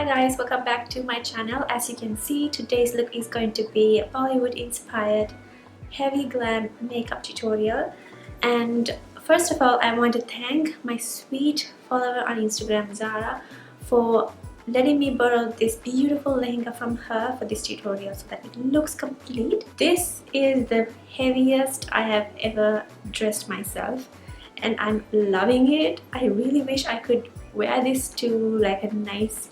guys, welcome back to my channel. As you can see, today's look is going to be a Bollywood inspired heavy glam makeup tutorial. And first of all, I want to thank my sweet follower on Instagram, Zara, for letting me borrow this beautiful lehenga from her for this tutorial so that it looks complete. This is the heaviest I have ever dressed myself and I'm loving it. I really wish I could wear this to like a nice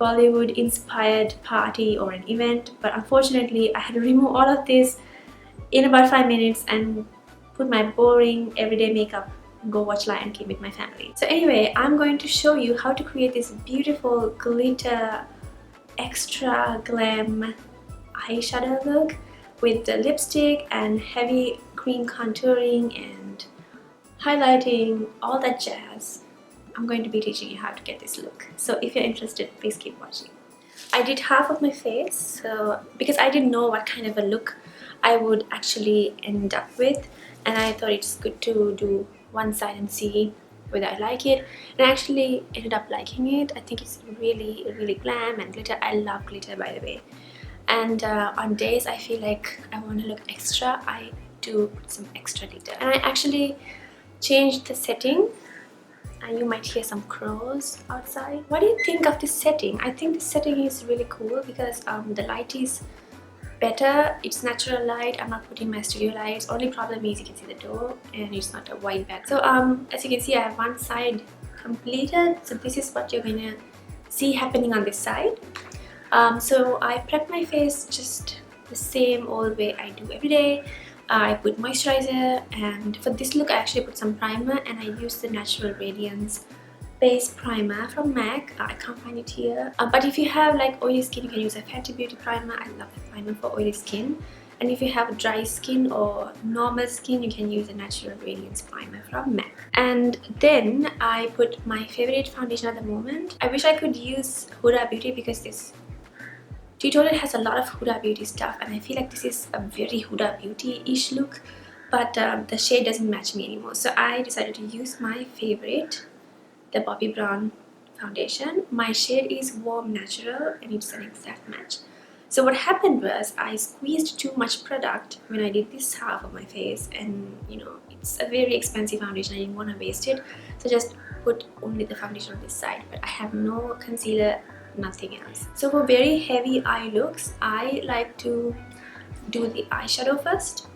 Bollywood inspired party or an event, but unfortunately I had to remove all of this in about 5 minutes and put my boring everyday makeup and go watch Lion King with my family. So anyway, I'm going to show you how to create this beautiful glitter extra glam eyeshadow look with the lipstick and heavy cream contouring and highlighting, all that jazz. I'm going to be teaching you how to get this look. So if you're interested, please keep watching. I did half of my face, so because I didn't know what kind of a look I would actually end up with, and I thought it's good to do one side and see whether I like it, and I actually ended up liking it. I think it's really glam and glitter. I love glitter, by the way, and on days I feel like I want to look extra, I do put some extra glitter. And I actually changed the setting. You might hear some crows outside. What do you think of this setting? I think this setting is really cool because the light is better. It's natural light. I'm not putting my studio lights. Only problem is you can see the door and it's not a white background. So as you can see, I have one side completed. So this is what you're gonna see happening on this side. So I prep my face just the same old way I do every day. I put moisturizer, and for this look I actually put some primer, and I used the Natural Radiance base primer from MAC. I can't find it here, but if you have like oily skin, you can use a Fenty Beauty primer. I love the primer for oily skin. And if you have dry skin or normal skin, you can use a Natural Radiance primer from MAC. And then I put my favorite foundation at the moment. I wish I could use Huda Beauty because this tutorial has a lot of Huda Beauty stuff, and I feel like this is a very Huda Beauty-ish look, but the shade doesn't match me anymore. So I decided to use my favorite, the Bobbi Brown foundation. My shade is Warm Natural and it's an exact match. So what happened was I squeezed too much product when I did this half of my face, and you know, it's a very expensive foundation. I didn't want to waste it, so just put only the foundation on this side, but I have no concealer, nothing else. So for very heavy eye looks, I like to do the eyeshadow first,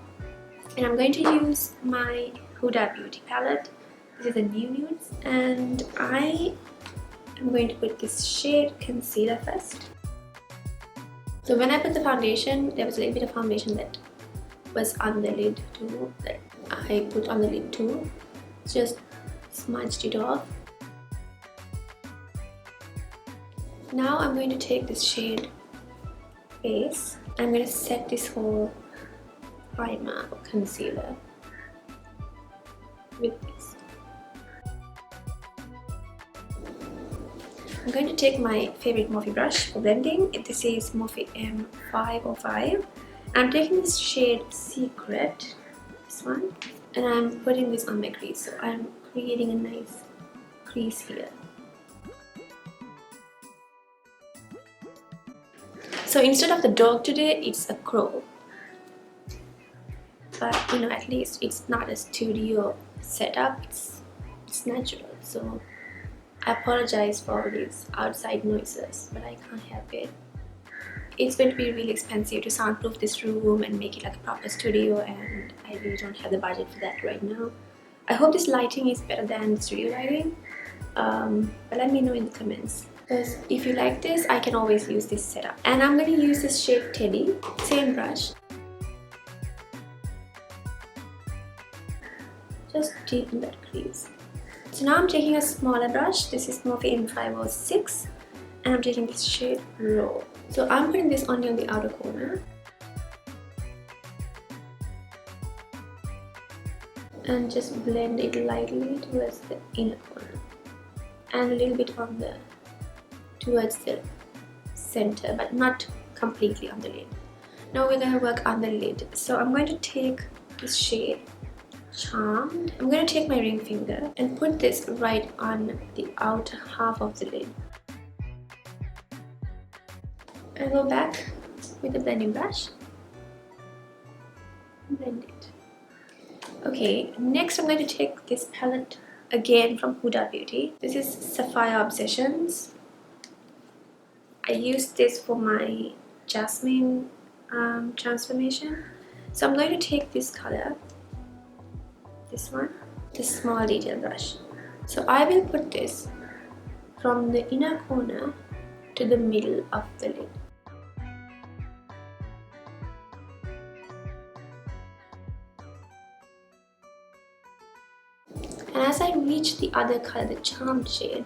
and I'm going to use my Huda Beauty palette. This is a New Nudes, and I am going to put this shade concealer first. So when I put the foundation, there was a little bit of foundation that was on the lid too, that I put on the lid too. Just smudged it off. Now I'm going to take this shade base. I'm going to set this whole primer or concealer with this. I'm going to take my favorite Morphe brush for blending. This is Morphe M505. I'm taking this shade Secret, this one, and I'm putting this on my crease. So I'm creating a nice crease here. So instead of the dog today, it's a crow. But you know, at least it's not a studio setup, it's natural. So I apologize for all these outside noises, but I can't help it. It's going to be really expensive to soundproof this room and make it like a proper studio, and I really don't have the budget for that right now. I hope this lighting is better than the studio lighting, but let me know in the comments. Because if you like this, I can always use this setup. And I'm going to use this shade Teddy, same brush. Just deepen that crease. So now I'm taking a smaller brush. This is Morphe M506, and I'm taking this shade Raw. So I'm putting this only on the outer corner. And just blend it lightly towards the inner corner. And a little bit on the towards the center, but not completely on the lid. Now we're going to work on the lid. So I'm going to take this shade Charmed. I'm going to take my ring finger and put this right on the outer half of the lid. I go back with the blending brush, blend it. Okay, next I'm going to take this palette again from Huda Beauty. This is Sapphire Obsessions. I used this for my Jasmine transformation. So I'm going to take this color, this one, this small detail brush. So I will put this from the inner corner to the middle of the lid. And as I reach the other color, the Charmed shade,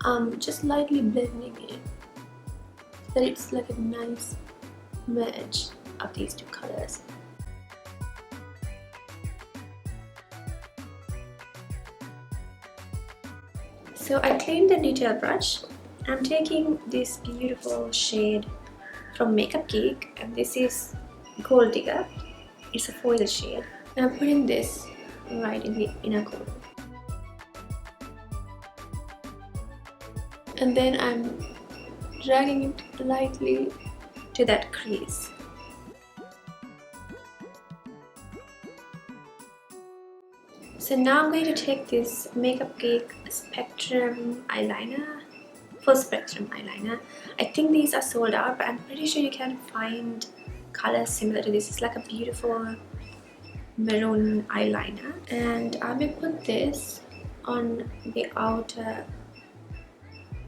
I'm just lightly blending it so that it's like a nice merge of these two colors. So I cleaned the detail brush. I'm taking this beautiful shade from Makeup Geek, and this is Gold Digger. It's a foil shade. And I'm putting this right in the inner corner. And then I'm dragging it lightly to that crease. So now I'm going to take this Makeup Geek Spectrum eyeliner, full spectrum eyeliner. I think these are sold out, but I'm pretty sure you can find colors similar to this. It's like a beautiful maroon eyeliner, and I will put this on the outer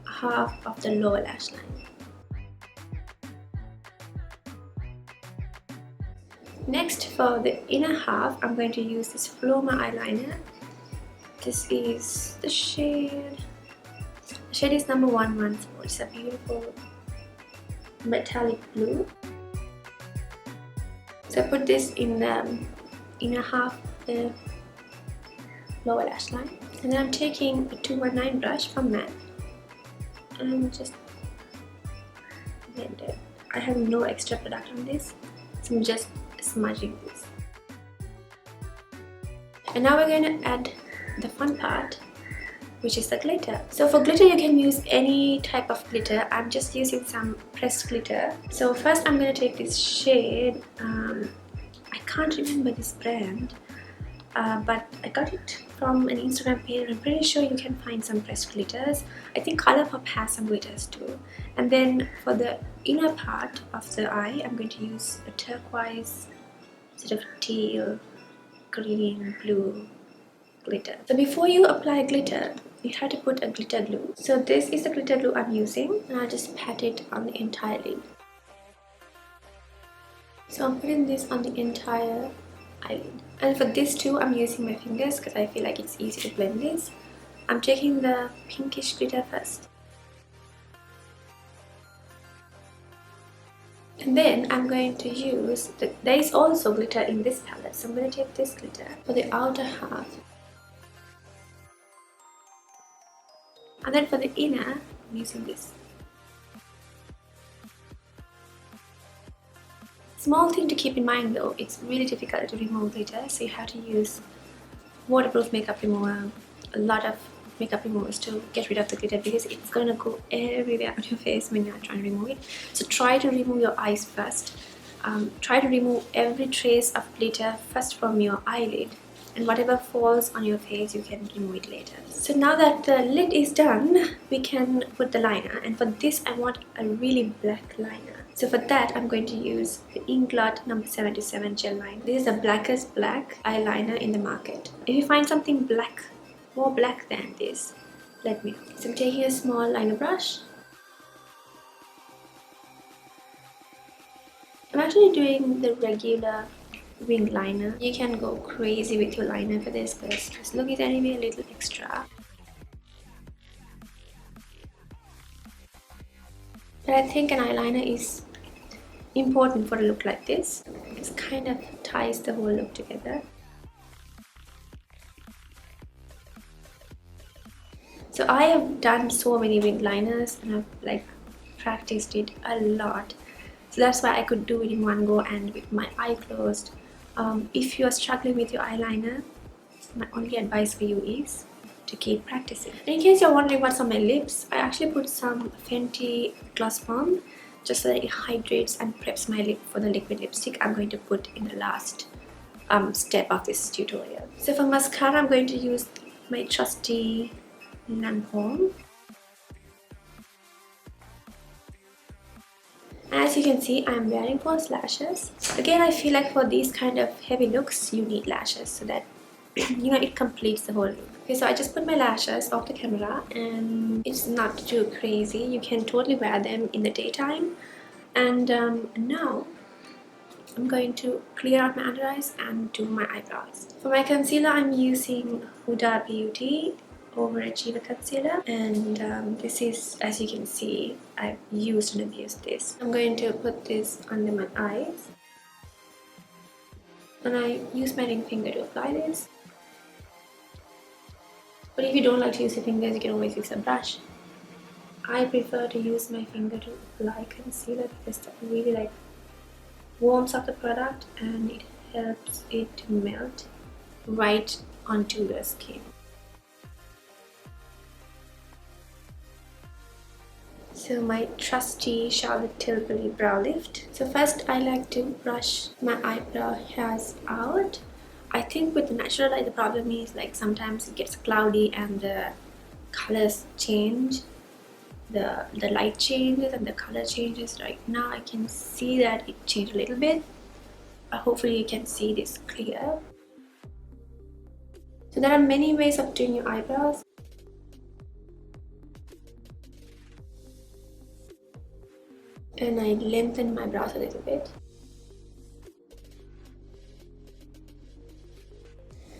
half of the lower lash line. Next, for the inner half, I'm going to use this Floma eyeliner. This is the shade. The shade is number 114. It's a beautiful metallic blue. So I put this in the inner half of the lower lash line. And then I'm taking a 219 brush from MAC and just blend it. I have no extra product on this, so I'm just smudging this. And now we're going to add the fun part, which is the glitter. So for glitter, you can use any type of glitter. I'm just using some pressed glitter. So first I'm going to take this shade, I can't remember this brand, but I got it from an Instagram page. I'm pretty sure you can find some pressed glitters. I think Colourpop has some glitters too. And then for the inner part of the eye, I'm going to use a turquoise, sort of teal, green, blue glitter. So before you apply glitter, you have to put a glitter glue. So this is the glitter glue I'm using, and I'll just pat it on the entire lid. So I'm putting this on the entire eyelid. And for this too, I'm using my fingers because I feel like it's easy to blend this. I'm taking the pinkish glitter first. And then I'm going to use, there is also glitter in this palette, so I'm going to take this glitter for the outer half. And then for the inner, I'm using this. Small thing to keep in mind though, it's really difficult to remove glitter, so you have to use waterproof makeup remover, a lot of makeup removers to get rid of the glitter, because it's going to go everywhere on your face when you're trying to remove it. So try to remove your eyes first. Try to remove every trace of glitter first from your eyelid, and whatever falls on your face you can remove it later. So now that the lid is done, we can put the liner, and for this I want a really black liner. So for that I'm going to use the Inglot number 77 gel liner. This is the blackest black eyeliner in the market. If you find something black, more black than this, let me know. So I'm taking a small liner brush. I'm actually doing the regular wing liner. You can go crazy with your liner for this, because this look is anyway a little extra. But I think an eyeliner is important for a look like this. It kind of ties the whole look together. So I have done so many wing liners and I've practiced it a lot. So that's why I could do it in one go and with my eye closed. If you are struggling with your eyeliner, my only advice for you is to keep practicing. In case you're wondering what's on my lips, I actually put some Fenty Gloss Bomb. just so that it hydrates and preps my lip for the liquid lipstick I'm going to put in the last step of this tutorial. So for mascara, I'm going to use my trusty Lancome. As you can see, I'm wearing false lashes. Again, I feel like for these kind of heavy looks, you need lashes so that it completes the whole look. Okay, so I just put my lashes off the camera, and it's not too crazy. You can totally wear them in the daytime. And now I'm going to clear out my under eyes and do my eyebrows. For my concealer, I'm using Huda Beauty Overachiever Concealer, and this is, as you can see, I've used and abused this. I'm going to put this under my eyes, and I use my ring finger to apply this. But if you don't like to use your fingers, you can always use a brush. I prefer to use my finger to apply concealer because that really warms up the product and it helps it to melt right onto your skin. So my trusty Charlotte Tilbury brow lift. So first I like to brush my eyebrow hairs out. I think with the natural light the problem is sometimes it gets cloudy and the colors change. The light changes and the color changes. Right now I can see that it changed a little bit. Hopefully you can see this clear. So there are many ways of doing your eyebrows. And I lengthen my brows a little bit.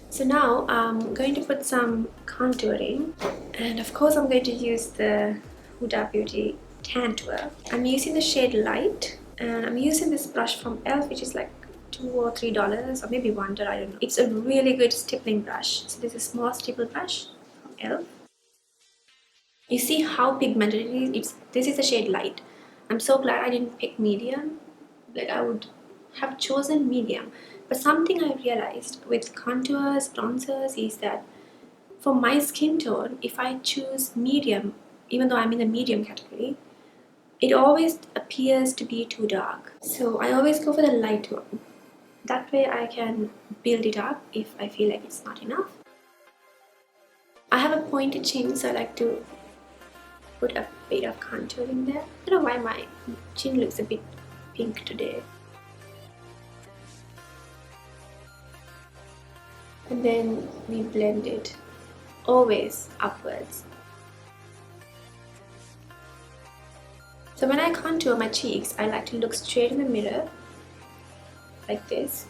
So now I'm going to put some contouring, and of course I'm going to use the Huda Beauty Tan Tour. I'm using the shade Light, and I'm using this brush from ELF, which is like $2 or $3 or maybe $1, I don't know. It's a really good stippling brush. So this is a small stipple brush from ELF. You see how pigmented it is? This is the shade Light. I'm so glad I didn't pick medium. I would have chosen medium. But something I realized with contours, bronzers is that for my skin tone, if I choose medium, even though I'm in the medium category, it always appears to be too dark. So I always go for the light one. That way I can build it up if I feel like it's not enough. I have a pointed chin, so I like to put a bit of contour in there. I don't know why my chin looks a bit pink today. And then we blend it, always upwards. So when I contour my cheeks, I like to look straight in the mirror, like this.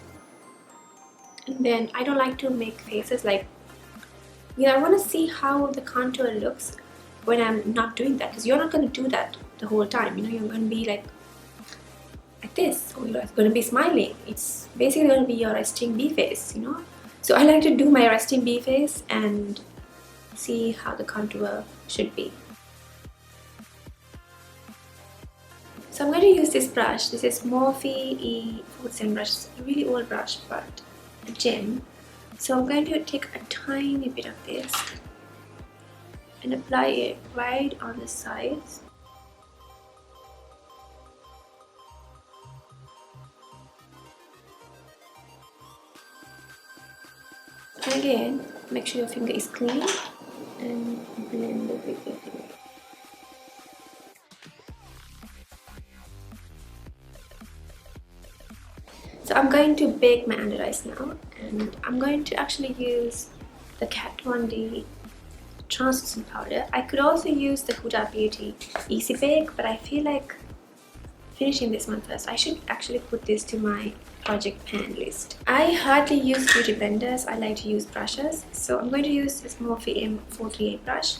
And then I don't like to make faces I want to see how the contour looks when I'm not doing that, because you're not going to do that the whole time. You're going to be like this, or you're going to be smiling. It's basically going to be your resting bee face, So I like to do my resting bee face and see how the contour should be. So I'm going to use this brush. This is Morphe E47 brush. It's a really old brush, but a gem. So I'm going to take a tiny bit of this and apply it right on the sides. And again, make sure your finger is clean and blend it with your finger. So I'm going to bake my under eyes now, and I'm going to actually use the Kat Von D translucent powder. I could also use the Huda Beauty Easy Bake, but I feel like finishing this one first. I should actually put this to my project pan list. I hardly use beauty blenders. I like to use brushes. So I'm going to use this Morphe M438 brush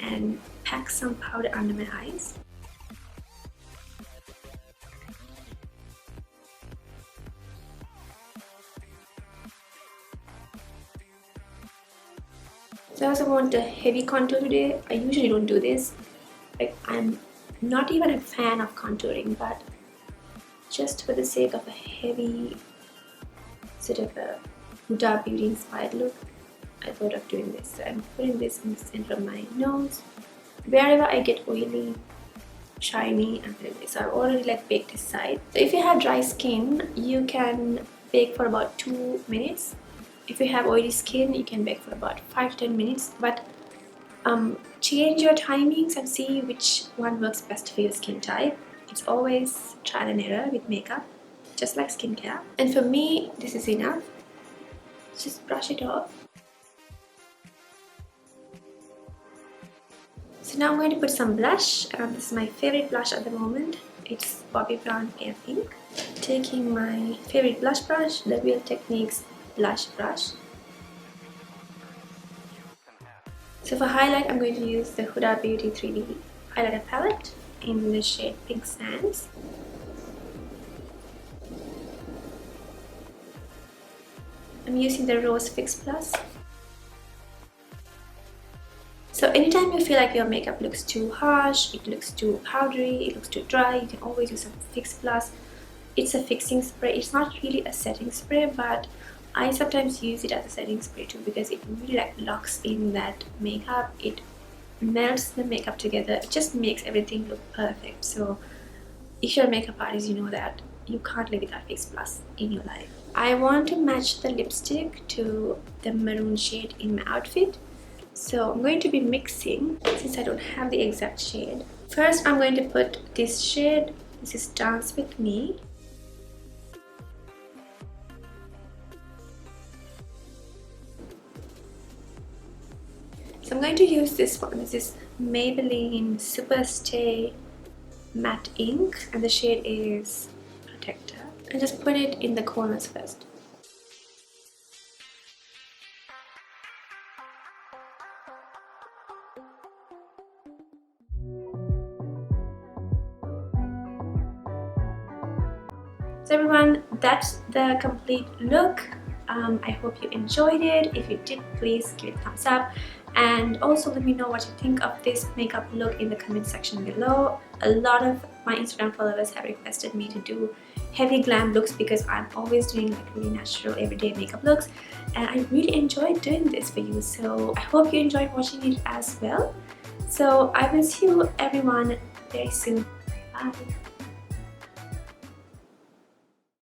and pack some powder under my eyes. So I also want a heavy contour today. I usually don't do this. I'm not even a fan of contouring, but just for the sake of a heavy sort of a Huda Beauty inspired look, I thought of doing this. So I'm putting this in the center of my nose. Wherever I get oily, shiny and pretty. So I've already like baked this side. So if you have dry skin, you can bake for about 2 minutes. If you have oily skin, you can bake for about 5 to 10 minutes. But change your timings and see which one works best for your skin type. It's always trial and error with makeup, just like skincare. And for me, this is enough. Just brush it off. So now I'm going to put some blush. This is my favorite blush at the moment. It's Bobbi Brown Air Pink. Taking my favorite blush brush, the Real Techniques blush brush. So for highlight, I'm going to use the Huda Beauty 3D highlighter palette in the shade Pink Sands. I'm using the Rose Fix Plus. So anytime you feel like your makeup looks too harsh, it looks too powdery, it looks too dry, you can always use a Fix Plus. It's a fixing spray. It's not really a setting spray, but I sometimes use it as a setting spray too because it really like locks in that makeup. It melts the makeup together. It just makes everything look perfect. So if you're a makeup artist, you know that you can't live without Fix Plus in your life. I want to match the lipstick to the maroon shade in my outfit. So I'm going to be mixing since I don't have the exact shade. First, I'm going to put this shade. This is Dance With Me. So I'm going to use this one. This is Maybelline Super Stay Matte Ink and the shade is Protector. And just put it in the corners first. So everyone, that's the complete look. I hope you enjoyed it. If you did, please give it a thumbs up. And also let me know what you think of this makeup look in the comment section below. A lot of my Instagram followers have requested me to do heavy glam looks because I'm always doing like really natural everyday makeup looks. And I really enjoyed doing this for you. So I hope you enjoyed watching it as well. So I will see you everyone very soon. Bye.